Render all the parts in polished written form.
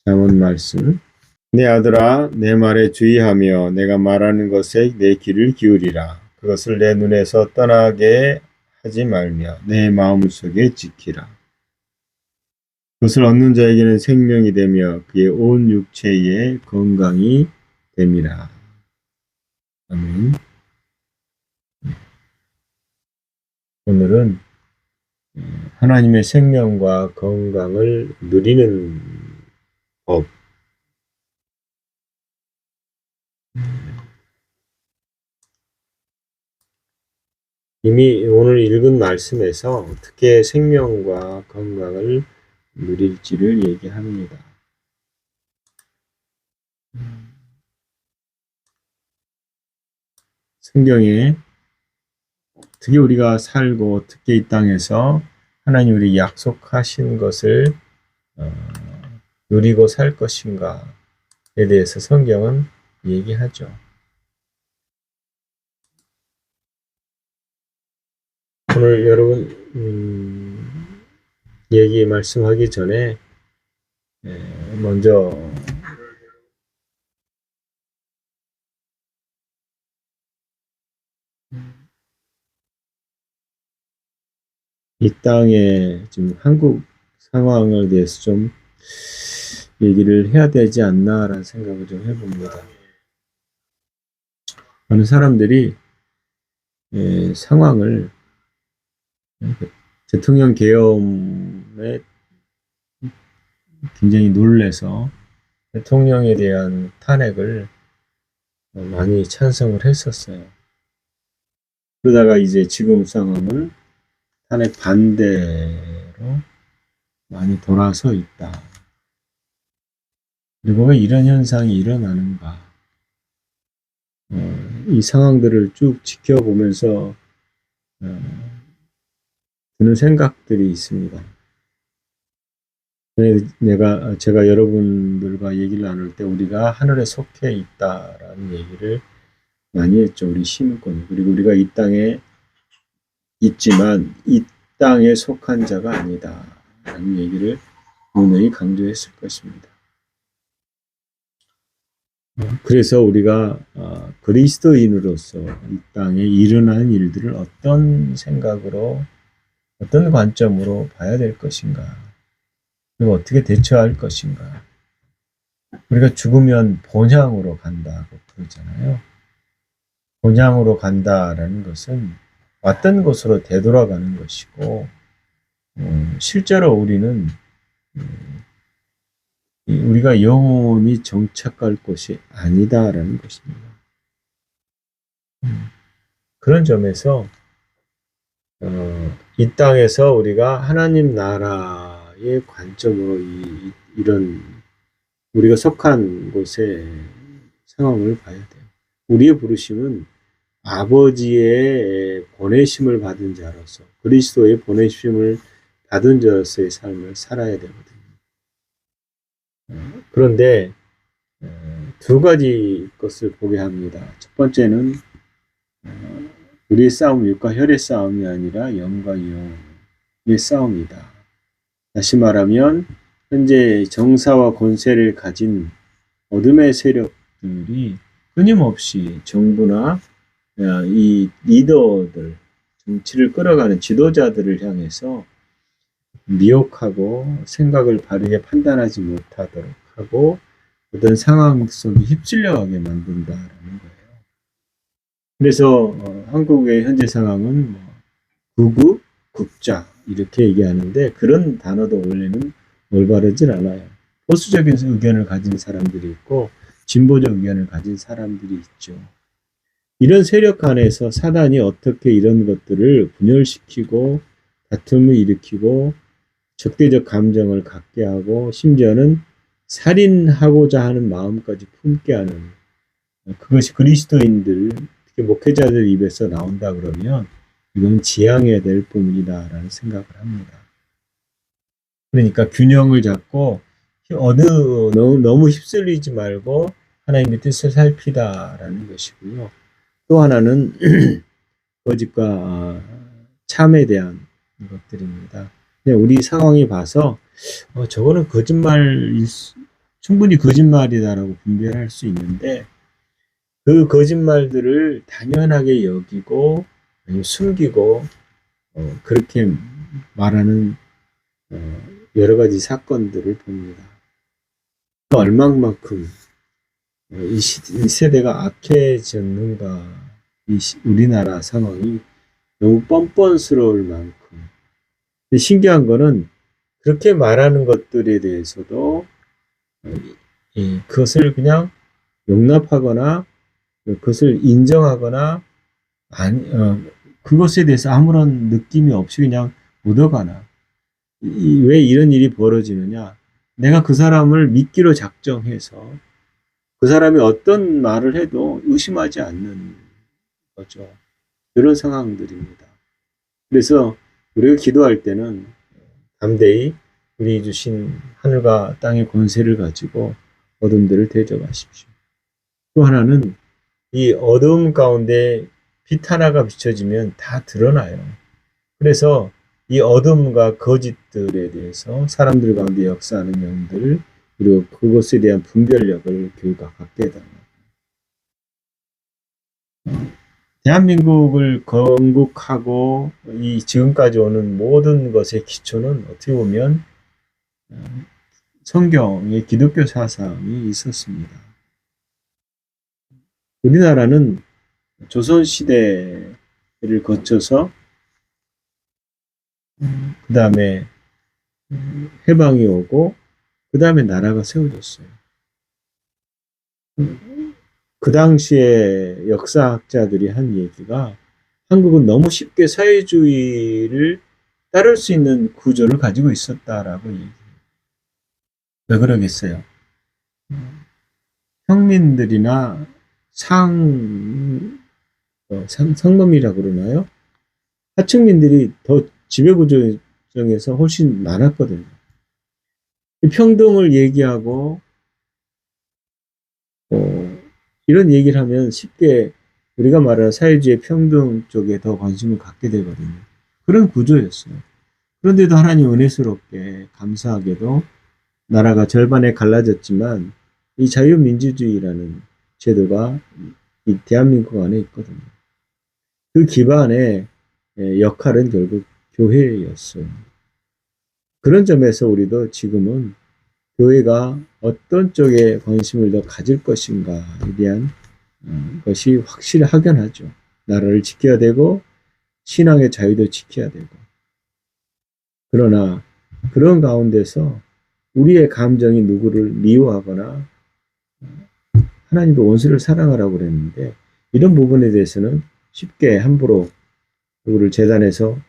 잠언 말씀. 내 아들아, 내 말에 주의하며 내가 말하는 것에 내 귀를 기울이라. 그것을 내 눈에서 떠나게 하지 말며 내 마음속에 지키라. 그것을 얻는 자에게는 생명이 되며 그의 온 육체에 건강이 됨이라. 아멘. 오늘은 하나님의 생명과 건강을 누리는 법. 이미 오늘 읽은 말씀에서 어떻게 생명과 건강을 누릴지를 얘기합니다. 성경에 어떻게 우리가 살고 어떻게 이 땅에서 하나님 우리 약속하신 것을 누리고 살 것인가에 대해서 성경은 얘기하죠. 오늘 여러분 얘기 말씀하기 전에 먼저 이 땅의 지금 한국 상황에 대해서 좀 얘기를 해야 되지 않나라는 생각을 좀 해봅니다. 많은 사람들이 상황을 대통령 계엄에 굉장히 놀래서 대통령에 대한 탄핵을 많이 찬성을 했었어요. 그러다가 이제 지금 상황은 탄핵 반대로 많이 돌아서 있다. 그리고 왜 이런 현상이 일어나는가? 이 상황들을 쭉 지켜보면서 드는 생각들이 있습니다. 제가 여러분들과 얘기를 나눌 때 우리가 하늘에 속해 있다라는 얘기를 많이 했죠. 우리 시민권. 그리고 우리가 이 땅에 있지만 이 땅에 속한 자가 아니다 라는 얘기를 분명히 강조했을 것입니다. 그래서 우리가 그리스도인으로서 이 땅에 일어나는 일들을 어떤 생각으로 어떤 관점으로 봐야 될 것인가, 그리고 어떻게 대처할 것인가. 우리가 죽으면 본향으로 간다고 그러잖아요. 본향으로 간다라는 것은 왔던 곳으로 되돌아가는 것이고, 실제로 우리는 우리가 영원히 정착할 곳이 아니다라는 것입니다. 그런 점에서 이 땅에서 우리가 하나님 나라의 관점으로 이런 우리가 속한 곳의 상황을 봐야 돼요. 우리의 부르심은 아버지의 보내심을 받은 자로서, 그리스도의 보내심을 받은 자로서의 삶을 살아야 되거든요. 그런데 두 가지 것을 보게 합니다. 첫 번째는 우리의 싸움은 육과 혈의 싸움이 아니라 영과 영의 싸움이다. 다시 말하면 현재 정사와 권세를 가진 어둠의 세력들이 끊임없이 정부나 이 리더들, 정치를 끌어가는 지도자들을 향해서 미혹하고 생각을 바르게 판단하지 못하도록 하고 어떤 상황 속에 휩쓸려가게 만든다라는 거예요. 그래서 한국의 현재 상황은 극우, 극좌 이렇게 얘기하는데 그런 단어도 원래는 올바르질 않아요. 보수적인 의견을 가진 사람들이 있고 진보적 의견을 가진 사람들이 있죠. 이런 세력 안에서 사단이 어떻게 이런 것들을 분열시키고 다툼을 일으키고 적대적 감정을 갖게 하고 심지어는 살인하고자 하는 마음까지 품게 하는, 그것이 그리스도인들 특히 목회자들 입에서 나온다 그러면 이건 지양해야 될 부분이다라는 생각을 합니다. 그러니까 균형을 잡고 너무 휩쓸리지 말고 하나님의 뜻을 살피다라는 것이고요. 또 하나는 거짓과 참에 대한 것들입니다. 우리 상황이 봐서 저거는 충분히 거짓말이다라고 분별할 수 있는데 그 거짓말들을 당연하게 여기고 숨기고 그렇게 말하는 여러 가지 사건들을 봅니다. 얼마만큼 이 세대가 악해졌는가, 우리나라 상황이 너무 뻔뻔스러울 만큼. 근데 신기한 거는 그렇게 말하는 것들에 대해서도 그것을 그냥 용납하거나 그것을 인정하거나 그것에 대해서 아무런 느낌이 없이 그냥 묻어가나. 왜 이런 일이 벌어지느냐? 내가 그 사람을 믿기로 작정해서 그 사람이 어떤 말을 해도 의심하지 않는 거죠. 이런 상황들입니다. 그래서 우리가 기도할 때는 담대히 우리 주신 하늘과 땅의 권세를 가지고 어둠들을 대적하십시오. 또 하나는 이 어둠 가운데 빛 하나가 비춰지면 다 드러나요. 그래서 이 어둠과 거짓들에 대해서 사람들 가운데 역사하는 영들, 그리고 그것에 대한 분별력을 교회가 갖게 해달라고. 대한민국을 건국하고 이 지금까지 오는 모든 것의 기초는 어떻게 보면 성경의 기독교 사상이 있었습니다. 우리나라는 조선시대를 거쳐서 그 다음에 해방이 오고 그 다음에 나라가 세워졌어요. 그 당시에 역사학자들이 한 얘기가 한국은 너무 쉽게 사회주의를 따를 수 있는 구조를 가지고 있었다라고 얘기해요. 왜 그러겠어요? 평민들이나 상놈이라고 그러나요? 하층민들이 더 지배구조에서 훨씬 많았거든요. 평등을 얘기하고 이런 얘기를 하면 쉽게 우리가 말하는 사회주의 평등 쪽에 더 관심을 갖게 되거든요. 그런 구조였어요. 그런데도 하나님 은혜스럽게 감사하게도 나라가 절반에 갈라졌지만 이 자유민주주의라는 제도가 이 대한민국 안에 있거든요. 그 기반의 역할은 결국 교회였어요. 그런 점에서 우리도 지금은 교회가 어떤 쪽에 관심을 더 가질 것인가에 대한 것이 확실히 확연하죠. 나라를 지켜야 되고 신앙의 자유도 지켜야 되고. 그러나 그런 가운데서 우리의 감정이 누구를 미워하거나 하나님도 원수를 사랑하라고 그랬는데 이런 부분에 대해서는 쉽게 함부로 누구를 재단에서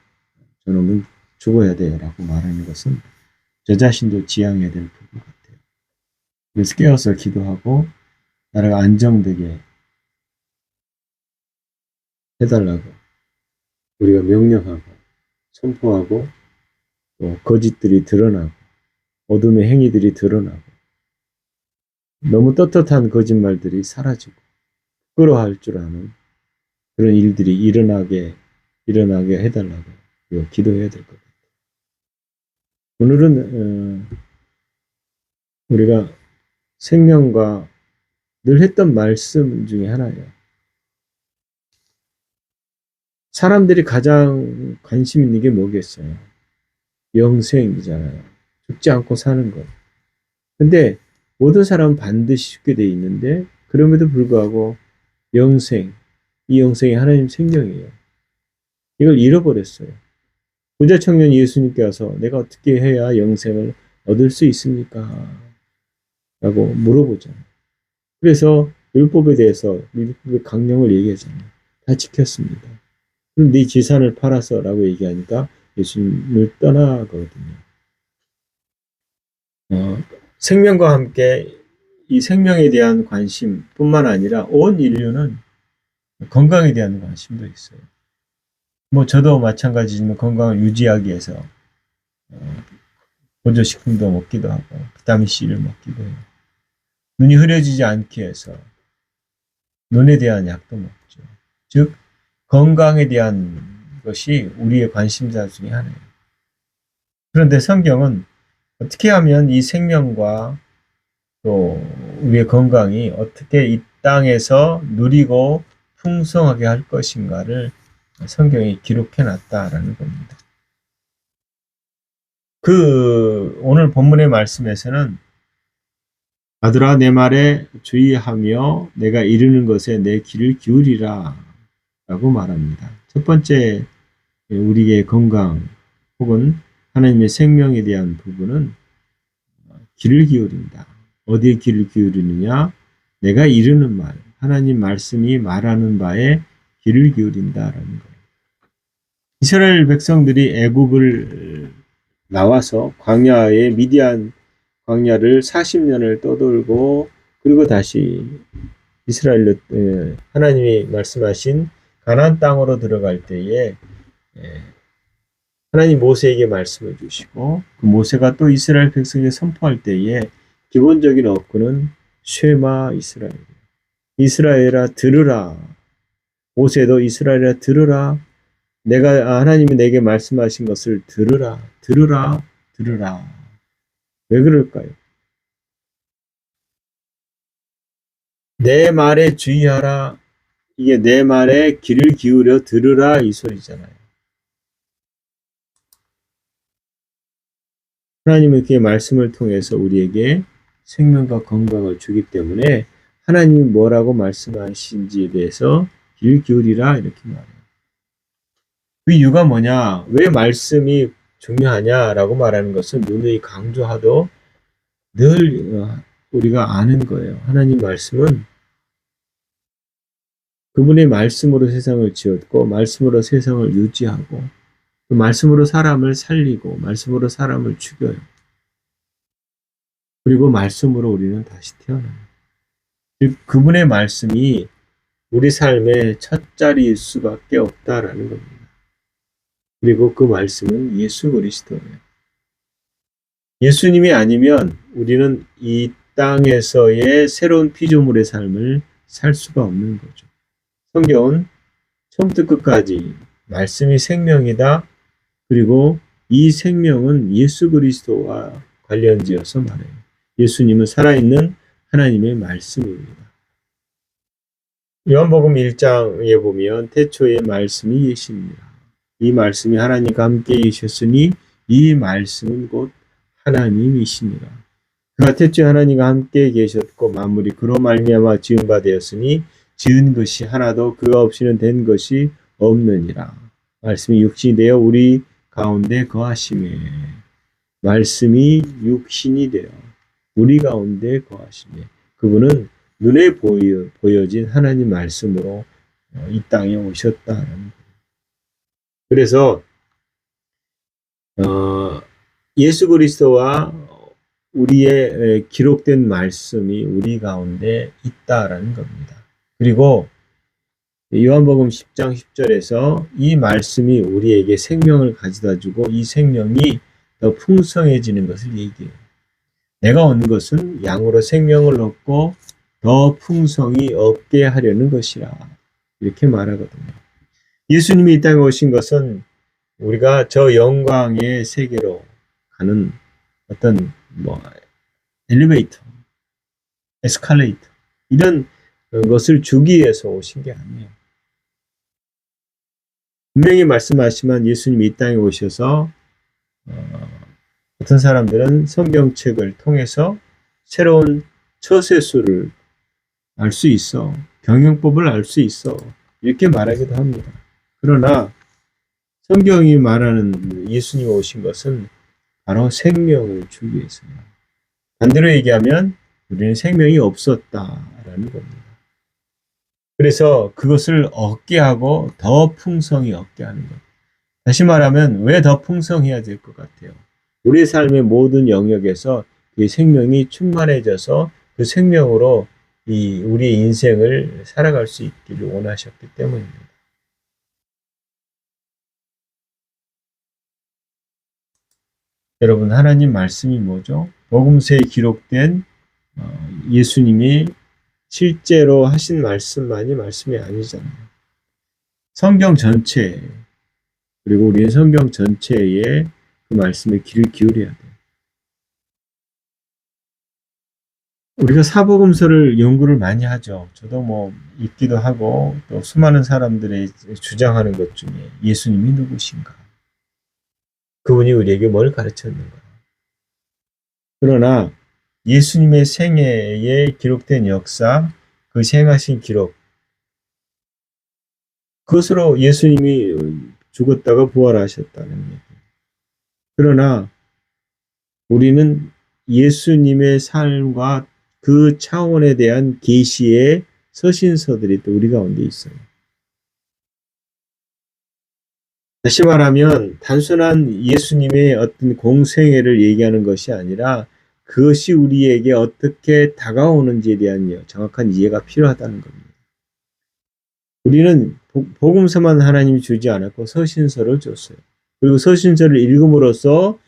저놈은 죽어야 돼요 라고 말하는 것은 저 자신도 지양해야 될 부분 같아요. 그래서 깨어서 기도하고 나라가 안정되게 해달라고 우리가 명령하고 선포하고 또 거짓들이 드러나고 어둠의 행위들이 드러나고 너무 떳떳한 거짓말들이 사라지고 부끄러워할 줄 아는 그런 일들이 일어나게 해달라고 우리가 기도해야 될 것 같아요. 오늘은 우리가 생명과 늘 했던 말씀 중에 하나예요. 사람들이 가장 관심 있는 게 뭐겠어요? 영생이잖아요. 죽지 않고 사는 것. 근데 모든 사람은 반드시 죽게 돼 있는데 그럼에도 불구하고 영생, 이 영생이 하나님 생명이에요. 이걸 잃어버렸어요. 부자 청년 예수님께 와서 내가 어떻게 해야 영생을 얻을 수 있습니까? 라고 물어보잖아요. 그래서 율법에 대해서 율법의 강령을 얘기하잖아요. 다 지켰습니다. 그럼 네 재산을 팔아서 라고 얘기하니까 예수님을 떠나거든요. 생명과 함께 이 생명에 대한 관심뿐만 아니라 온 인류는 건강에 대한 관심도 있어요. 뭐 저도 마찬가지지만 건강을 유지하기 위해서 보조식품도 먹기도 하고 비타민 C를 먹기도 해요. 눈이 흐려지지 않게 해서 눈에 대한 약도 먹죠. 즉 건강에 대한 것이 우리의 관심사 중에 하나예요. 그런데 성경은 어떻게 하면 이 생명과 또 우리의 건강이 어떻게 이 땅에서 누리고 풍성하게 할 것인가를 성경에 기록해 놨다라는 겁니다. 오늘 본문의 말씀에서는 아들아 내 말에 주의하며 내가 이르는 것에 내 귀를 기울이라 라고 말합니다. 첫 번째 우리의 건강 혹은 하나님의 생명에 대한 부분은 귀를 기울인다. 어디에 귀를 기울이느냐? 내가 이르는 말, 하나님 말씀이 말하는 바에 귀를 기울인다라는 거예요. 이스라엘 백성들이 애굽을 나와서 광야의 미디안 광야를 40년을 떠돌고 그리고 다시 이스라엘로 하나님이 말씀하신 가나안 땅으로 들어갈 때에 하나님 모세에게 말씀을 주시고 그 모세가 또 이스라엘 백성에게 선포할 때에 기본적인 어구는 쉐마 이스라엘, 이스라엘아 들으라. 모세도 이스라엘아 들으라. 하나님이 내게 말씀하신 것을 들으라. 들으라. 들으라. 왜 그럴까요? 내 말에 주의하라. 이게 내 말에 귀를 기울여 들으라 이 소리잖아요. 하나님은 그의 말씀을 통해서 우리에게 생명과 건강을 주기 때문에 하나님이 뭐라고 말씀하신지에 대해서 귀를 기울이라 이렇게 말해요. 그 이유가 뭐냐? 왜 말씀이 중요하냐라고 말하는 것은 누누이 강조하도 늘 우리가 아는 거예요. 하나님 말씀은 그분의 말씀으로 세상을 지었고 말씀으로 세상을 유지하고 그 말씀으로 사람을 살리고 말씀으로 사람을 죽여요. 그리고 말씀으로 우리는 다시 태어나요. 그분의 말씀이 우리 삶의 첫 자리일 수밖에 없다라는 겁니다. 그리고 그 말씀은 예수 그리스도예요. 예수님이 아니면 우리는 이 땅에서의 새로운 피조물의 삶을 살 수가 없는 거죠. 성경은 처음부터 끝까지 말씀이 생명이다. 그리고 이 생명은 예수 그리스도와 관련지어서 말해요. 예수님은 살아있는 하나님의 말씀입니다. 요한복음 1장에 보면 태초에 말씀이 계십니다. 이 말씀이 하나님과 함께 계셨으니 이 말씀은 곧 하나님이시니라. 그가 태초에 하나님과 함께 계셨고 만물이 그로 말미암아 지은 바 되었으니 지은 것이 하나도 그가 없이는 된 것이 없느니라. 말씀이 육신이 되어 우리 가운데 거하시매. 말씀이 육신이 되어 우리 가운데 거하시매. 그분은 눈에 보여진 하나님 말씀으로 이 땅에 오셨다는 거예요. 그래서 예수 그리스도와 우리의 기록된 말씀이 우리 가운데 있다라는 겁니다. 그리고 요한복음 10장 10절에서 이 말씀이 우리에게 생명을 가져다 주고 이 생명이 더 풍성해지는 것을 얘기해요. 내가 온 것은 양으로 생명을 얻고 더 풍성히 얻게 하려는 것이라 이렇게 말하거든요. 예수님이 이 땅에 오신 것은 우리가 저 영광의 세계로 가는 어떤 엘리베이터, 에스컬레이터 이런 것을 주기 위해서 오신 게 아니에요. 분명히 말씀하시면 예수님이 이 땅에 오셔서 어떤 사람들은 성경책을 통해서 새로운 처세수를 알 수 있어. 경영법을 알 수 있어. 이렇게 말하기도 합니다. 그러나 성경이 말하는 예수님이 오신 것은 바로 생명을 주기 위해서요. 반대로 얘기하면 우리는 생명이 없었다라는 겁니다. 그래서 그것을 얻게 하고 더 풍성히 얻게 하는 것. 다시 말하면 왜 더 풍성해야 될 것 같아요? 우리 삶의 모든 영역에서 그 생명이 충만해져서 그 생명으로 우리의 인생을 살아갈 수 있기를 원하셨기 때문입니다. 여러분, 하나님 말씀이 뭐죠? 복음서에 기록된 예수님이 실제로 하신 말씀만이 말씀이 아니잖아요. 성경 전체, 그리고 우리의 성경 전체에 그 말씀에 귀를 기울여야 돼요. 우리가 사복음서를 연구를 많이 하죠. 저도 뭐 읽기도 하고 또 수많은 사람들의 주장하는 것 중에 예수님이 누구신가? 그분이 우리에게 뭘 가르쳤는가? 그러나 예수님의 생애에 기록된 역사, 그 생하신 기록, 그것으로 예수님이 죽었다가 부활하셨다는 얘기예요. 그러나 우리는 예수님의 삶과 그 차원에 대한 계시의 서신서들이 또 우리 가운데 있어요. 다시 말하면 단순한 예수님의 어떤 공생애를 얘기하는 것이 아니라 그것이 우리에게 어떻게 다가오는지에 대한 정확한 이해가 필요하다는 겁니다. 우리는 복음서만 하나님이 주지 않았고 서신서를 줬어요. 그리고 서신서를 읽음으로써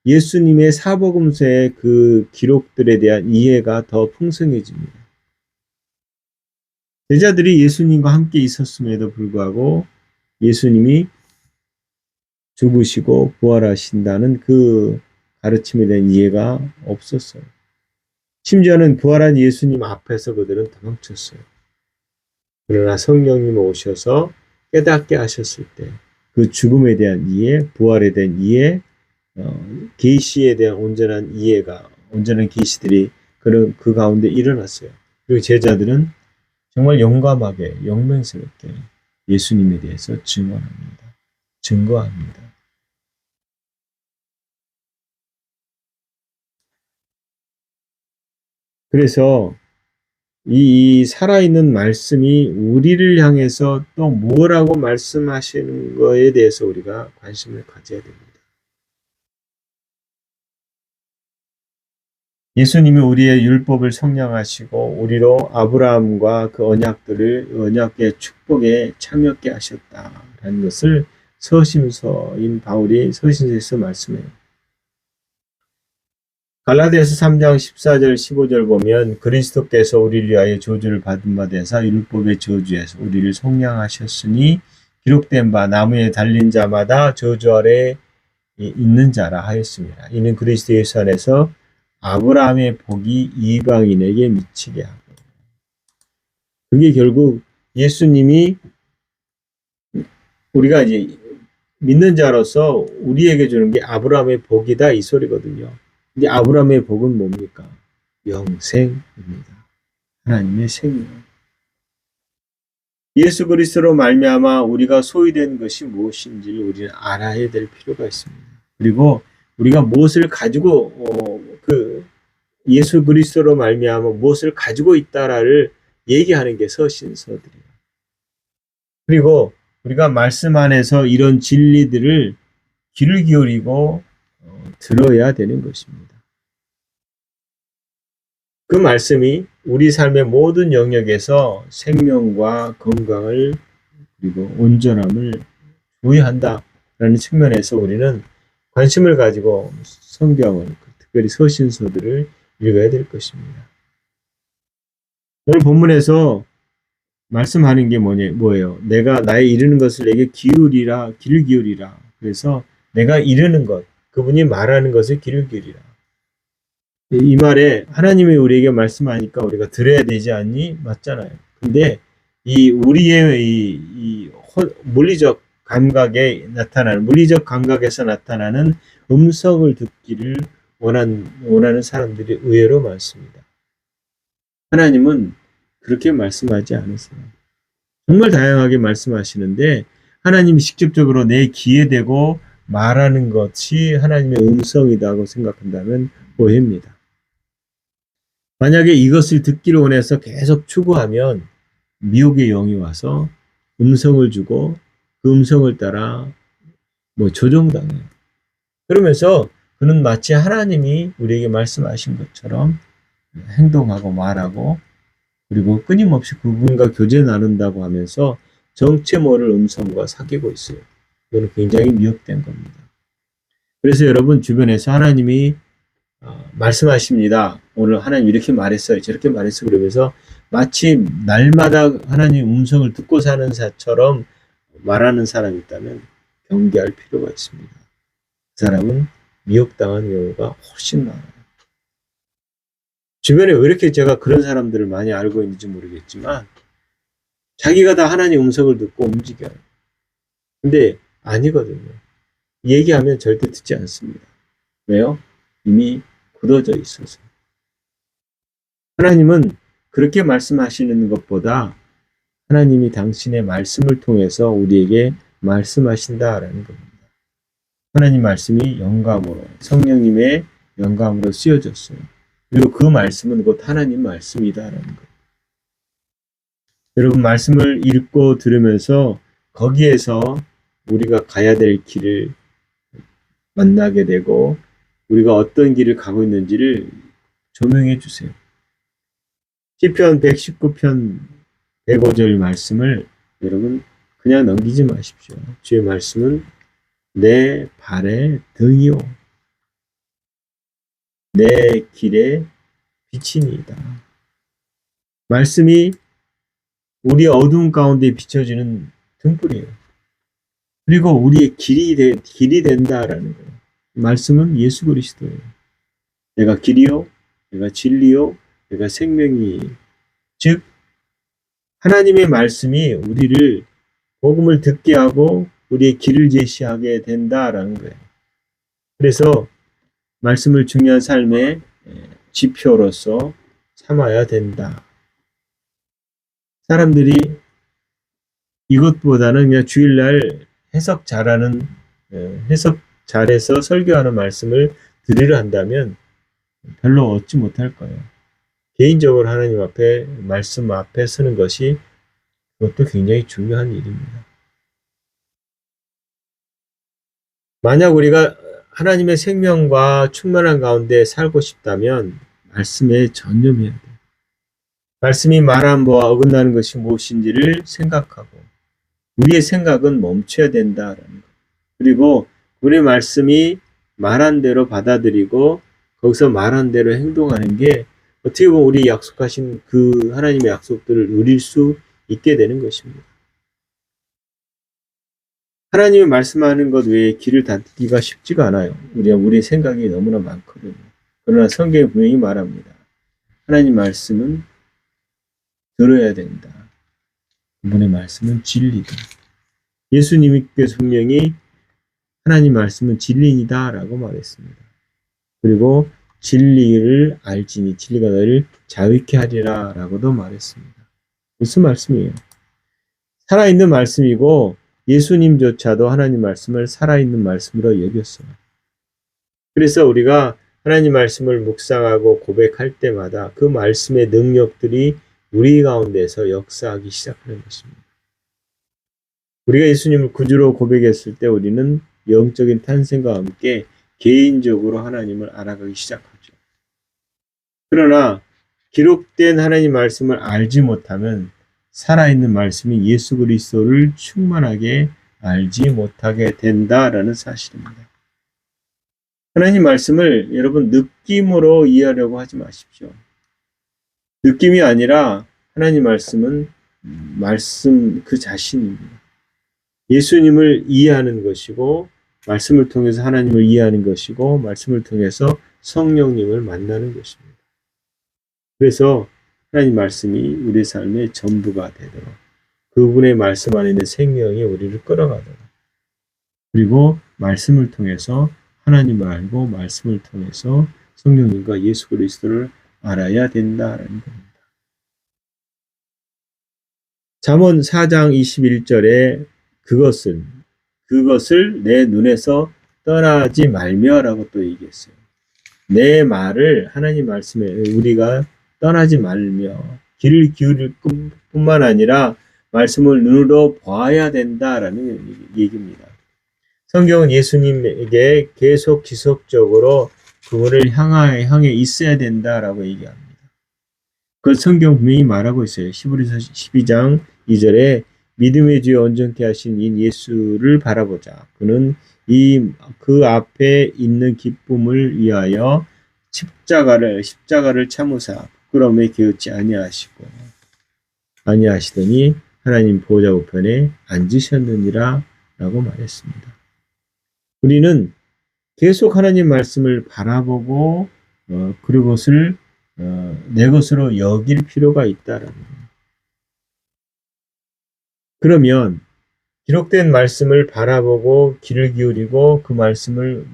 예수님의 사복음서의 그 기록들에 대한 이해가 더 풍성해집니다. 제자들이 예수님과 함께 있었음에도 불구하고 예수님이 죽으시고 부활하신다는 그 가르침에 대한 이해가 없었어요. 심지어는 부활한 예수님 앞에서 그들은 도망쳤어요. 그러나 성령님 오셔서 깨닫게 하셨을 때 그 죽음에 대한 이해, 부활에 대한 이해, 계시에 대한 온전한 이해가, 온전한 계시들이 그 가운데 일어났어요. 그리고 제자들은 정말 용감하게, 영맹스럽게 예수님에 대해서 증언합니다. 증거합니다. 그래서 이 살아있는 말씀이 우리를 향해서 또 뭐라고 말씀하시는 거에 대해서 우리가 관심을 가져야 됩니다. 예수님이 우리의 율법을 성량하시고 우리로 아브라함과 그 언약의 축복에 참여케 하셨다라는 것을 서신서인 바울이 서신서에서 말씀해요. 갈라디아서 3장 14절 15절 보면 그리스도께서 우리를 위하여 저주를 받은 바 되사 율법의 저주에서 우리를 속량하셨으니 기록된 바 나무에 달린 자마다 저주 아래 있는 자라 하였습니다. 이는 그리스도 예수 안에서 아브라함의 복이 이방인에게 미치게 하고, 그게 결국 예수님이 우리가 이제 믿는 자로서 우리에게 주는 게 아브라함의 복이다 이 소리거든요. 근데 아브라함의 복은 뭡니까? 영생입니다. 하나님의 생명. 예수 그리스도로 말미암아 우리가 소유된 것이 무엇인지를 우리는 알아야 될 필요가 있습니다. 그리고 우리가 무엇을 가지고 예수 그리스도로 말미암아 무엇을 가지고 있다라를 얘기하는 게 서신서들이에요. 그리고 우리가 말씀 안에서 이런 진리들을 귀를 기울이고 들어야 되는 것입니다. 그 말씀이 우리 삶의 모든 영역에서 생명과 건강을 그리고 온전함을 부여한다라는 측면에서 우리는 관심을 가지고 성경을, 특별히 서신서들을 읽어야 될 것입니다. 오늘 본문에서 말씀하는 게 뭐예요? 내가 나의 이르는 것을 내게 기울이라, 귀를 기울이라. 그래서 내가 이르는 것, 그분이 말하는 것에 귀를 기울이라. 이 말에 하나님이 우리에게 말씀하니까 우리가 들어야 되지 않니? 맞잖아요. 근데 이 우리의 이 물리적 감각에 나타나는, 물리적 감각에서 나타나는 음성을 듣기를 원하는 사람들이 의외로 많습니다. 하나님은 그렇게 말씀하지 않으세요. 정말 다양하게 말씀하시는데 하나님이 직접적으로 내 귀에 대고 말하는 것이 하나님의 음성이라고 생각한다면 오해입니다. 만약에 이것을 듣기를 원해서 계속 추구하면 미혹의 영이 와서 음성을 주고 그 음성을 따라 조종당해요. 그러면서 그는 마치 하나님이 우리에게 말씀하신 것처럼 행동하고 말하고 그리고 끊임없이 그분과 교제 나눈다고 하면서 정체 모를 음성과 사귀고 있어요. 이거는 굉장히 미혹된 겁니다. 그래서 여러분 주변에서 하나님이 말씀하십니다. 오늘 하나님 이렇게 말했어요. 저렇게 말했어요. 그러면서 마치 날마다 하나님 음성을 듣고 사는 자처럼 말하는 사람이 있다면 경계할 필요가 있습니다. 그 사람은 미혹당한 경우가 훨씬 많아요. 주변에 왜 이렇게 제가 그런 사람들을 많이 알고 있는지 모르겠지만 자기가 다 하나님 음성을 듣고 움직여요. 근데 아니거든요. 얘기하면 절대 듣지 않습니다. 왜요? 이미 굳어져 있어서. 하나님은 그렇게 말씀하시는 것보다 하나님이 당신의 말씀을 통해서 우리에게 말씀하신다라는 겁니다. 하나님 말씀이 영감으로, 성령님의 영감으로 쓰여졌어요. 그리고 그 말씀은 곧 하나님 말씀이다라는 거예요. 여러분, 말씀을 읽고 들으면서 거기에서 우리가 가야 될 길을 만나게 되고 우리가 어떤 길을 가고 있는지를 조명해 주세요. 시편 119편 105절 말씀을 여러분 그냥 넘기지 마십시오. 주의 말씀은 내 발의 등이요 내 길의 빛이니이다. 말씀이 우리의 어두운 가운데 비춰지는 등불이에요. 그리고 우리의 길이 된다라는 거예요. 말씀은 예수 그리스도예요. 내가 길이요, 내가 진리요, 내가 생명이. 즉 하나님의 말씀이 우리를 복음을 듣게 하고 우리의 길을 제시하게 된다라는 거예요. 그래서 말씀을 중요한 삶의 지표로서 삼아야 된다. 사람들이 이것보다는 그냥 주일날 해석 잘해서 설교하는 말씀을 들으려 한다면 별로 얻지 못할 거예요. 개인적으로 하나님 앞에 말씀 앞에 서는 것이 그것도 굉장히 중요한 일입니다. 만약 우리가 하나님의 생명과 충만한 가운데 살고 싶다면 말씀에 전념해야 돼요. 말씀이 말한 바와 어긋나는 것이 무엇인지를 생각하고 우리의 생각은 멈춰야 된다라는 것. 그리고 우리의 말씀이 말한 대로 받아들이고 거기서 말한 대로 행동하는 게 어떻게 보면 우리 약속하신 그 하나님의 약속들을 누릴 수 있게 되는 것입니다. 하나님이 말씀하는 것 외에 길을 닫기가 쉽지가 않아요. 우리의 생각이 너무나 많거든요. 그러나 성경이 분명히 말합니다. 하나님 말씀은 들어야 된다. 그분의 말씀은 진리다. 예수님께서 분명히 하나님 말씀은 진리이다 라고 말했습니다. 그리고 진리를 알지니 진리가 너를 자유케 하리라 라고도 말했습니다. 무슨 말씀이에요? 살아있는 말씀이고 예수님조차도 하나님 말씀을 살아있는 말씀으로 여겼어요. 그래서 우리가 하나님 말씀을 묵상하고 고백할 때마다 그 말씀의 능력들이 우리 가운데서 역사하기 시작하는 것입니다. 우리가 예수님을 구주로 고백했을 때 우리는 영적인 탄생과 함께 개인적으로 하나님을 알아가기 시작하죠. 그러나 기록된 하나님 말씀을 알지 못하면 살아있는 말씀이 예수 그리스도를 충만하게 알지 못하게 된다라는 사실입니다. 하나님 말씀을 여러분 느낌으로 이해하려고 하지 마십시오. 느낌이 아니라 하나님 말씀은 말씀 그 자신입니다. 예수님을 이해하는 것이고 말씀을 통해서 하나님을 이해하는 것이고 말씀을 통해서 성령님을 만나는 것입니다. 그래서 하나님 말씀이 우리 삶의 전부가 되도록 그분의 말씀 안에 있는 생명이 우리를 끌어가도록 그리고 말씀을 통해서 하나님을 알고 말씀을 통해서 성령님과 예수 그리스도를 알아야 된다라는 겁니다. 잠언 4장 21절에 그것을 내 눈에서 떠나지 말며라고 또 얘기했어요. 내 말을 하나님 말씀에 우리가 떠나지 말며 귀를 기울일 뿐만 아니라 말씀을 눈으로 봐야 된다라는 얘기입니다. 성경은 예수님에게 계속 지속적으로 그분을 향해 있어야 된다라고 얘기합니다. 그 성경 분명히 말하고 있어요. 히브리서 12장 2절에 믿음의 주에 온전케 하신 이 예수를 바라보자. 그는 그 앞에 있는 기쁨을 위하여 십자가를 참으사 부끄러움에 게으르지 아니하시더니 하나님 보좌 우편에 앉으셨느니라 라고 말했습니다. 우리는 계속 하나님 말씀을 바라보고 그것을 내 것으로 여길 필요가 있다라는 거예요. 그러면 기록된 말씀을 바라보고 귀를 기울이고 그 말씀을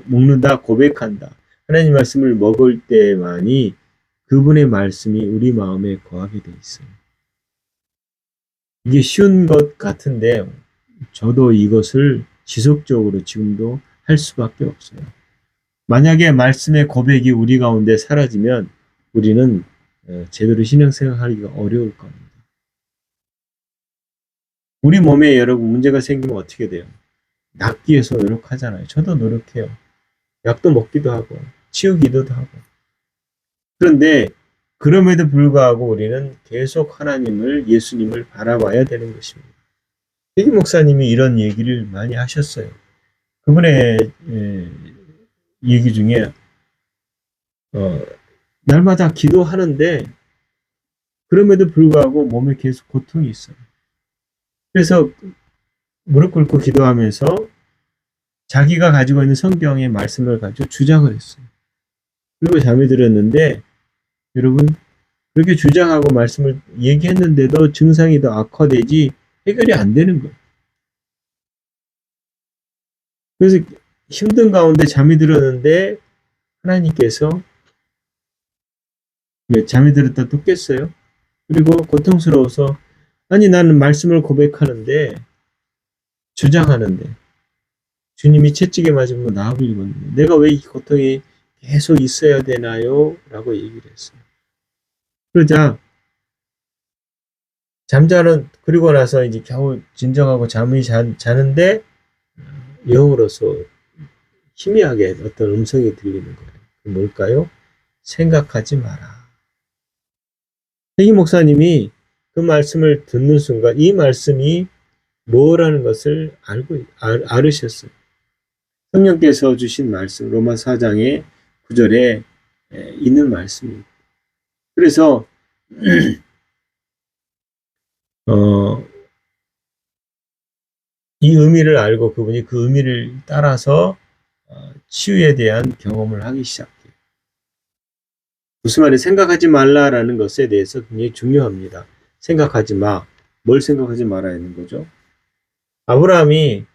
먹는다, 고백한다. 하나님 말씀을 먹을 때만이 그분의 말씀이 우리 마음에 거하게 돼 있어요. 이게 쉬운 것 같은데 저도 이것을 지속적으로 지금도 할 수밖에 없어요. 만약에 말씀의 고백이 우리 가운데 사라지면 우리는 제대로 신앙생활하기가 어려울 겁니다. 우리 몸에 여러분 문제가 생기면 어떻게 돼요? 낫기 위해서 노력하잖아요. 저도 노력해요. 약도 먹기도 하고 치우기도 하고. 그런데 그럼에도 불구하고 우리는 계속 하나님을, 예수님을 바라봐야 되는 것입니다. 회기 목사님이 이런 얘기를 많이 하셨어요. 그분의 얘기 중에 날마다 기도하는데 그럼에도 불구하고 몸에 계속 고통이 있어요. 그래서 무릎 꿇고 기도하면서 자기가 가지고 있는 성경의 말씀을 가지고 주장을 했어요. 그리고 잠이 들었는데 여러분 그렇게 주장하고 말씀을 얘기했는데도 증상이 더 악화되지 해결이 안 되는 거예요. 그래서 힘든 가운데 잠이 들었는데 하나님께서 잠이 들었다 또 깼어요. 그리고 고통스러워서 아니 나는 말씀을 고백하는데 주장하는데 주님이 채찍에 맞으면 나아버리거든요. 내가 왜 이 고통이 계속 있어야 되나요? 라고 얘기를 했어요. 그러자 그리고 나서 이제 겨우 진정하고 잠이 자는데 영으로서 희미하게 어떤 음성이 들리는 거예요. 뭘까요? 생각하지 마라. 회기 목사님이 그 말씀을 듣는 순간 이 말씀이 뭐라는 것을 알으셨어요. 성령께서 주신 말씀, 로마 4장의 9절에 있는 말씀입니다. 그래서 이 의미를 알고 그분이 그 의미를 따라서 치유에 대한 경험을 하기 시작해요. 무슨 말이 생각하지 말라라는 것에 대해서 굉장히 중요합니다. 생각하지 마. 뭘 생각하지 말아야 하는 거죠? 아브라함이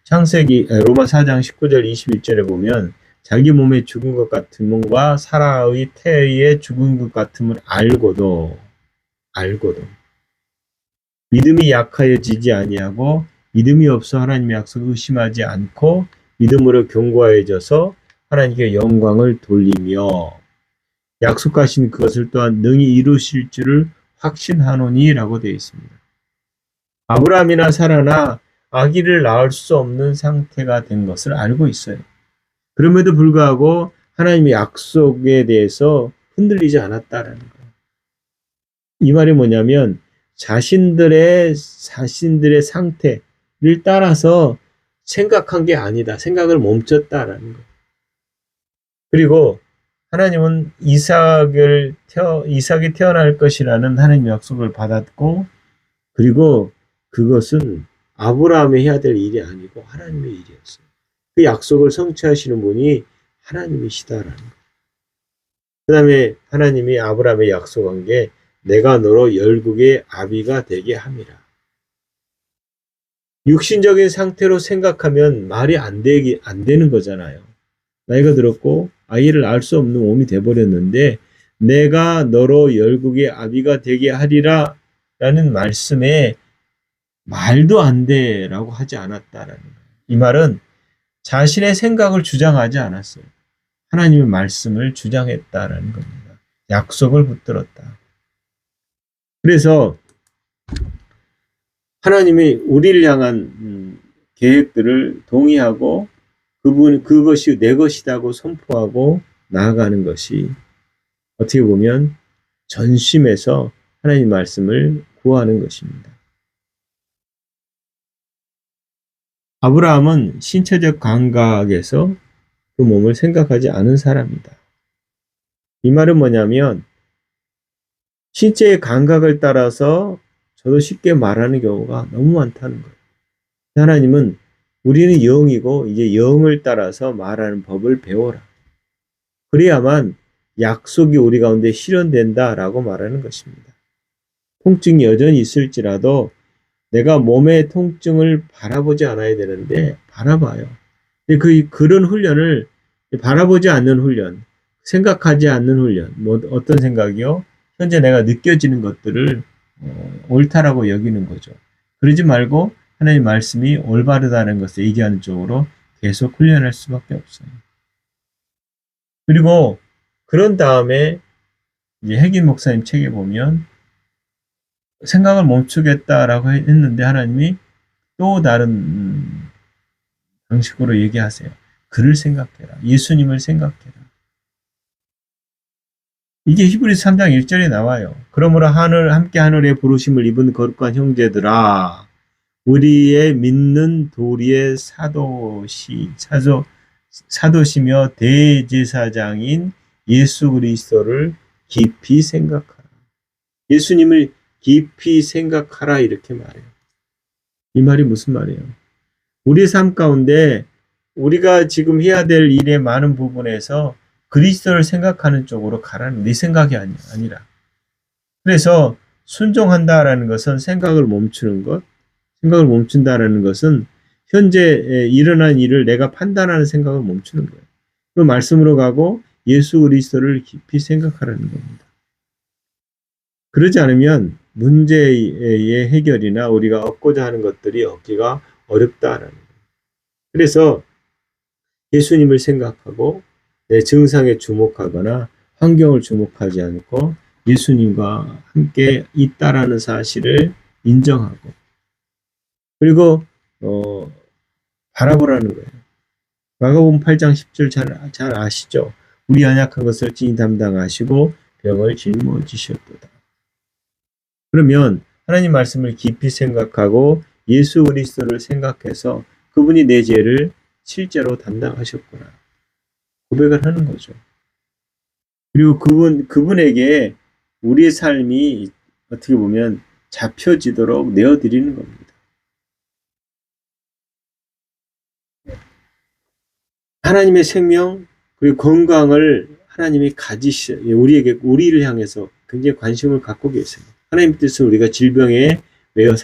창세기 로마 4장 19절 21절에 보면 자기 몸에 죽은 것 같은 몸과 사라의 태의 죽은 것 같음을 알고도 믿음이 약하여지지 아니하고 믿음이 없어 하나님의 약속을 의심하지 않고 믿음으로 견고해져서 하나님께 영광을 돌리며 약속하신 그것을 또한 능히 이루실 줄을 확신하노니 라고 되어 있습니다. 아브라함이나 사라나 아기를 낳을 수 없는 상태가 된 것을 알고 있어요. 그럼에도 불구하고 하나님의 약속에 대해서 흔들리지 않았다라는 거예요. 이 말이 뭐냐면 자신들의 상태를 따라서 생각한 게 아니다. 생각을 멈췄다라는 거예요. 그리고 하나님은 이삭이 태어날 것이라는 하나님의 약속을 받았고 그리고 그것은 아브라함이 해야 될 일이 아니고 하나님의 일이었어요. 그 약속을 성취하시는 분이 하나님이시다라는 거예요. 그 다음에 하나님이 아브라함에 약속한 게 내가 너로 열국의 아비가 되게 함이라. 육신적인 상태로 생각하면 말이 안 되는 거잖아요. 나이가 들었고 아이를 알 수 없는 몸이 돼버렸는데 내가 너로 열국의 아비가 되게 하리라 라는 말씀에 말도 안 돼라고 하지 않았다라는 거예요. 이 말은 자신의 생각을 주장하지 않았어요. 하나님의 말씀을 주장했다라는 겁니다. 약속을 붙들었다. 그래서 하나님이 우리를 향한 계획들을 동의하고 그것이 내 것이라고 선포하고 나아가는 것이 어떻게 보면 전심에서 하나님 말씀을 구하는 것입니다. 아브라함은 신체적 감각에서 그 몸을 생각하지 않은 사람이다. 이 말은 뭐냐면 신체의 감각을 따라서 저도 쉽게 말하는 경우가 너무 많다는 거예요. 하나님은 우리는 영이고 이제 영을 따라서 말하는 법을 배워라. 그래야만 약속이 우리 가운데 실현된다라고 말하는 것입니다. 통증이 여전히 있을지라도 내가 몸의 통증을 바라보지 않아야 되는데 바라봐요. 그런 훈련을 바라보지 않는 훈련, 생각하지 않는 훈련, 뭐 어떤 생각이요? 현재 내가 느껴지는 것들을 옳다라고 여기는 거죠. 그러지 말고 하나님 말씀이 올바르다는 것을 얘기하는 쪽으로 계속 훈련할 수밖에 없어요. 그리고 그런 다음에 이제 핵인 목사님 책에 보면 생각을 멈추겠다라고 했는데 하나님이 또 다른 방식으로 얘기하세요. 그를 생각해라. 예수님을 생각해라. 이게 히브리서 3장 1절에 나와요. 그러므로 함께 하늘의 부르심을 입은 거룩한 형제들아, 우리의 믿는 도리의 사도시며 대제사장인 예수 그리스도를 깊이 생각하라. 예수님을 깊이 생각하라 이렇게 말해요. 이 말이 무슨 말이에요? 우리 삶 가운데 우리가 지금 해야 될 일의 많은 부분에서 그리스도를 생각하는 쪽으로 가라는 네 생각이 아니라. 그래서 순종한다라는 것은 생각을 멈추는 것, 생각을 멈춘다라는 것은 현재 일어난 일을 내가 판단하는 생각을 멈추는 거예요. 그 말씀으로 가고 예수 그리스도를 깊이 생각하라는 겁니다. 그러지 않으면 문제의 해결이나 우리가 얻고자 하는 것들이 얻기가 어렵다라는 거예요. 그래서 예수님을 생각하고 내 증상에 주목하거나 환경을 주목하지 않고 예수님과 함께 있다라는 사실을 인정하고 그리고 바라보라는 거예요. 마가복음 8장 10절 잘 아시죠? 우리 연약한 것을 친히 담당하시고 병을 짊어지셨도다. 그러면 하나님 말씀을 깊이 생각하고 예수 그리스도를 생각해서 그분이 내 죄를 실제로 담당하셨구나. 고백을 하는 거죠. 그리고 그분에게 우리의 삶이 어떻게 보면 잡혀지도록 내어드리는 겁니다. 하나님의 생명 그리고 건강을 하나님이 우리를 향해서 굉장히 관심을 갖고 계세요. 하나님 뜻은 우리가 질병에 매여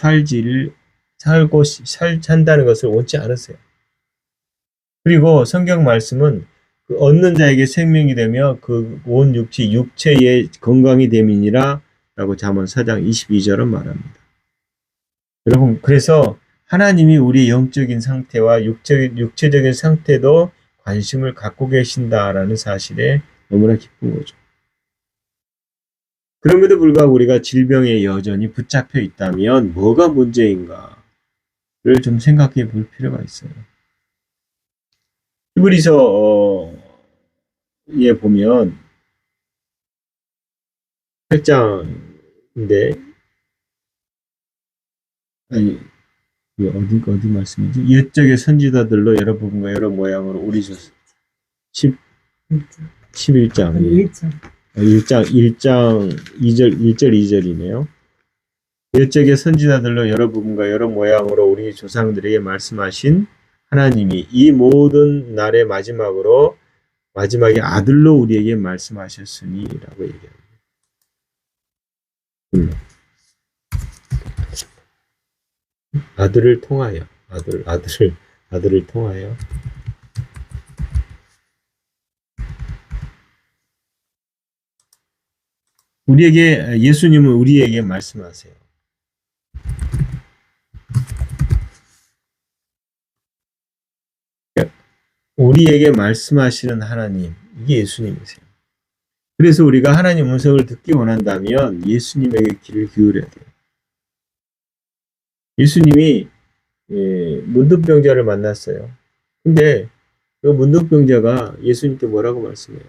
산다는 것을 원치 않으세요. 그리고 성경 말씀은 그 얻는 자에게 생명이 되며 그 온 육체의 건강이 됨이니라 라고 잠언 4장 22절은 말합니다. 여러분 그래서 하나님이 우리 영적인 상태와 육체적인 상태도 관심을 갖고 계신다라는 사실에 너무나 기쁜 거죠. 그럼에도 불구하고 우리가 질병에 여전히 붙잡혀 있다면 뭐가 문제인가를 좀 생각해 볼 필요가 있어요. 히브리서에 보면 8장인데 어디 말씀이지? 옛적의 선지자들로 여러 부분과 여러 모양으로 우리셨어. 11장. 1장 1절 2절이네요. 옛적의 선지자들로 여러 부분과 여러 모양으로 우리 조상들에게 말씀하신 하나님이 이 모든 날의 마지막에 아들로 우리에게 말씀하셨으니 라고 얘기합니다. 아들을 통하여 아들을 통하여 예수님은 우리에게 말씀하세요. 우리에게 말씀하시는 하나님, 이게 예수님이세요. 그래서 우리가 하나님 음성을 듣기 원한다면 예수님에게 귀를 기울여야 돼요. 예수님이 문둥병자를 만났어요. 근데 그 문둥병자가 예수님께 뭐라고 말씀해요?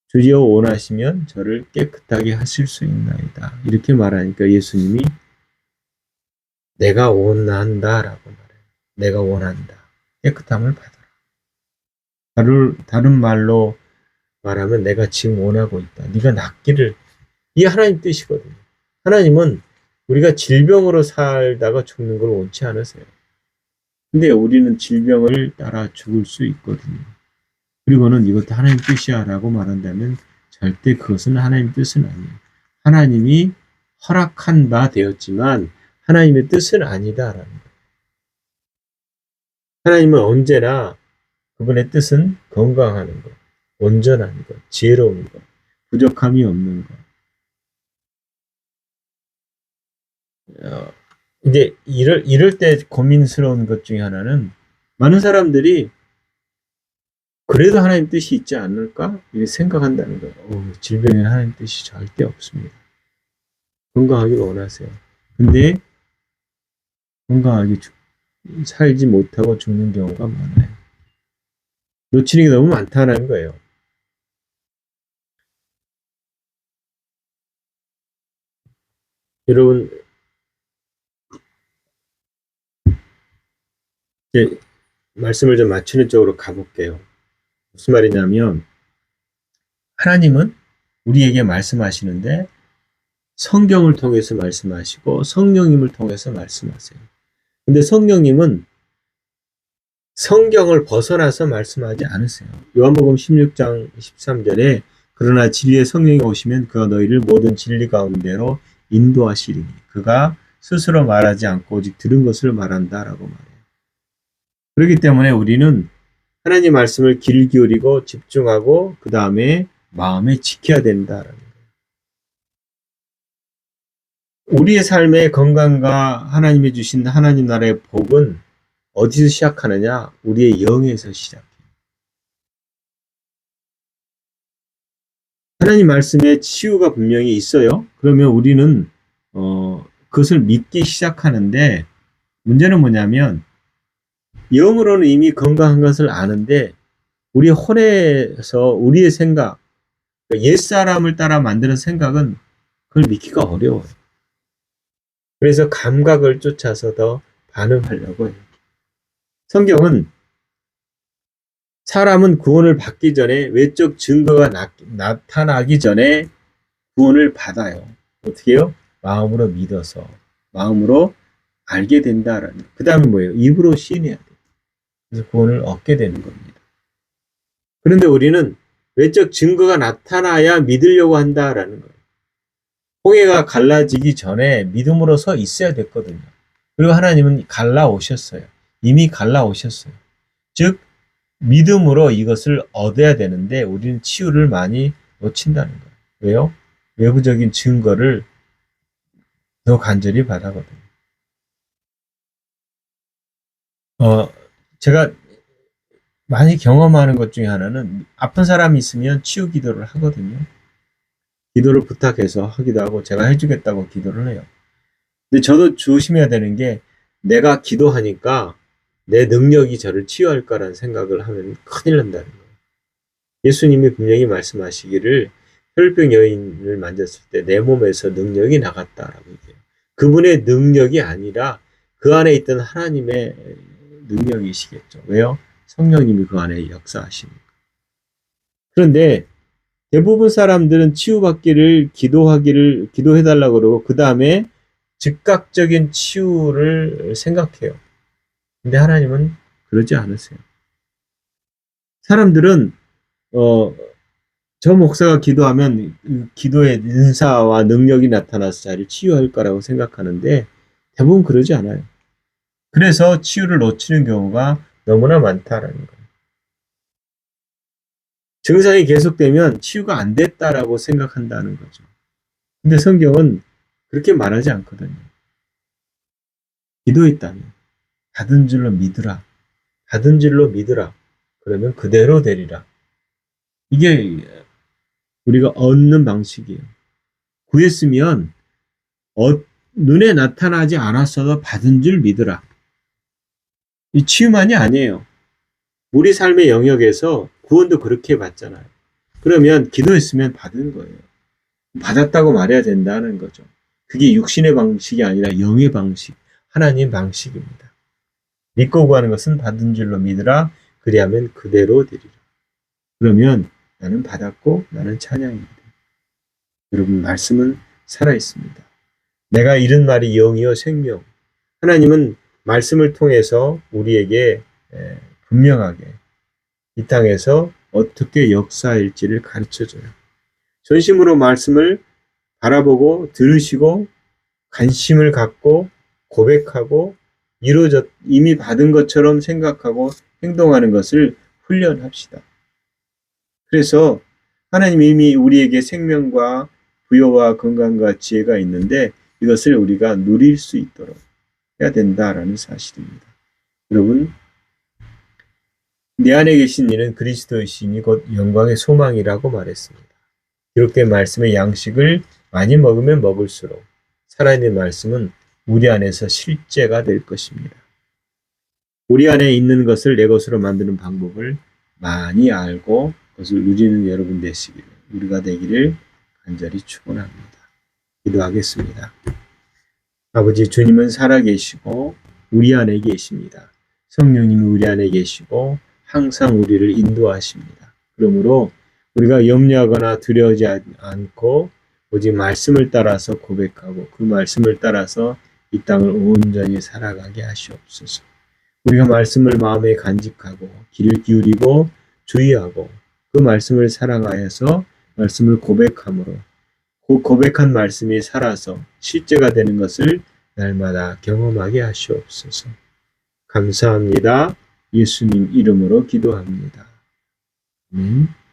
주여 원하시면 저를 깨끗하게 하실 수 있나이다. 이렇게 말하니까 예수님이 내가 원한다라고 말해요. 내가 원한다. 깨끗함을 받아라. 다른 말로 말하면 내가 지금 원하고 있다. 네가 낫기를. 이게 하나님 뜻이거든요. 하나님은 우리가 질병으로 살다가 죽는 걸 원치 않으세요. 근데 우리는 질병을 따라 죽을 수 있거든요. 그리고는 이것도 하나님 뜻이야 라고 말한다면 절대 그것은 하나님 뜻은 아니에요. 하나님이 허락한 바 되었지만 하나님의 뜻은 아니다라는 거예요. 하나님은 언제나 그분의 뜻은 건강하는 것, 온전한 것, 지혜로운 것, 부족함이 없는 것. 이제 이럴 때 고민스러운 것 중에 하나는 많은 사람들이 그래도 하나님 뜻이 있지 않을까? 이렇게 생각한다는 거예요. 질병에 하나님 뜻이 절대 없습니다. 건강하길 원하세요. 근데 건강하게 살지 못하고 죽는 경우가 많아요. 놓치는 게 너무 많다는 거예요. 여러분, 이제 말씀을 좀 맞추는 쪽으로 가볼게요. 무슨 말이냐면 하나님은 우리에게 말씀하시는데 성경을 통해서 말씀하시고 성령님을 통해서 말씀하세요. 근데 성령님은 성경을 벗어나서 말씀하지 않으세요. 요한복음 16장 13절에 그러나 진리의 성령이 오시면 그가 너희를 모든 진리 가운데로 인도하시리니 그가 스스로 말하지 않고 오직 들은 것을 말한다라고 말해요. 그렇기 때문에 우리는 하나님 말씀을 귀를 기울이고 집중하고 그 다음에 마음에 지켜야 된다라는 거예요. 우리의 삶의 건강과 하나님이 주신 하나님 나라의 복은 어디서 시작하느냐? 우리의 영에서 시작해요. 하나님 말씀에 치유가 분명히 있어요. 그러면 우리는 그것을 믿기 시작하는데 문제는 뭐냐면 영으로는 이미 건강한 것을 아는데 우리 혼에서 우리의 생각, 옛사람을 따라 만드는 생각은 그걸 믿기가 어려워요. 그래서 감각을 쫓아서 더 반응하려고 해요. 성경은 사람은 구원을 받기 전에 외적 증거가 나타나기 전에 구원을 받아요. 어떻게 해요? 마음으로 믿어서 마음으로 알게 된다라는. 그 다음에 뭐예요? 입으로 시인해야 돼요. 그래서 구원을 얻게 되는 겁니다. 그런데 우리는 외적 증거가 나타나야 믿으려고 한다라는 거예요. 홍해가 갈라지기 전에 믿음으로 서 있어야 됐거든요. 그리고 하나님은 갈라오셨어요. 이미 갈라오셨어요. 즉 믿음으로 이것을 얻어야 되는데 우리는 치유를 많이 놓친다는 거예요. 왜요? 외부적인 증거를 더 간절히 바라거든요. 제가 많이 경험하는 것 중에 하나는 아픈 사람이 있으면 치유 기도를 하거든요. 기도를 부탁해서 하기도 하고 제가 해주겠다고 기도를 해요. 근데 저도 조심해야 되는 게 내가 기도하니까 내 능력이 저를 치유할 거라는 생각을 하면 큰일 난다는 거예요. 예수님이 분명히 말씀하시기를 혈병 여인을 만졌을 때 내 몸에서 능력이 나갔다라고 얘기해요. 그분의 능력이 아니라 그 안에 있던 하나님의 능력이시겠죠. 왜요? 성령님이 그 안에 역사하시니까. 그런데 대부분 사람들은 치유받기를 기도해달라고 그러고 그 다음에 즉각적인 치유를 생각해요. 근데 하나님은 그러지 않으세요. 사람들은 저 목사가 기도하면 기도의 은사와 능력이 나타나서 자를 치유할 거라고 생각하는데 대부분 그러지 않아요. 그래서 치유를 놓치는 경우가 너무나 많다라는 거예요. 증상이 계속되면 치유가 안 됐다라고 생각한다는 거죠. 근데 성경은 그렇게 말하지 않거든요. 기도했다면 받은 줄로 믿으라. 받은 줄로 믿으라. 그러면 그대로 되리라. 이게 우리가 얻는 방식이에요. 구했으면 눈에 나타나지 않았어도 받은 줄 믿으라. 이 치유만이 아니에요. 우리 삶의 영역에서 구원도 그렇게 받잖아요. 그러면 기도했으면 받은 거예요. 받았다고 말해야 된다는 거죠. 그게 육신의 방식이 아니라 영의 방식, 하나님 방식입니다. 믿고 구하는 것은 받은 줄로 믿으라. 그리하면 그대로 되리라. 그러면 나는 받았고 나는 찬양입니다. 여러분 말씀은 살아있습니다. 내가 이른 말이 영이요 생명. 하나님은 말씀을 통해서 우리에게 분명하게 이 땅에서 어떻게 역사할지를 가르쳐줘요. 전심으로 말씀을 바라보고 들으시고 관심을 갖고 고백하고 이미 받은 것처럼 생각하고 행동하는 것을 훈련합시다. 그래서 하나님 이미 우리에게 생명과 부여와 건강과 지혜가 있는데 이것을 우리가 누릴 수 있도록 해야 된다라는 사실입니다. 여러분, 내 안에 계신 이는 그리스도의 신이 곧 영광의 소망이라고 말했습니다. 기록된 말씀의 양식을 많이 먹으면 먹을수록 살아있는 말씀은 우리 안에서 실제가 될 것입니다. 우리 안에 있는 것을 내 것으로 만드는 방법을 많이 알고 그것을 누리는 여러분 되시기를, 우리가 되기를 간절히 축원합니다. 기도하겠습니다. 아버지, 주님은 살아계시고 우리 안에 계십니다. 성령님이 우리 안에 계시고 항상 우리를 인도하십니다. 그러므로 우리가 염려하거나 두려워하지 않고 오직 말씀을 따라서 고백하고 그 말씀을 따라서 이 땅을 온전히 살아가게 하시옵소서. 우리가 말씀을 마음에 간직하고 귀를 기울이고 주의하고 그 말씀을 사랑하여서 말씀을 고백함으로 그 고백한 말씀이 살아서 실제가 되는 것을 날마다 경험하게 하시옵소서. 감사합니다. 예수님 이름으로 기도합니다. 아멘.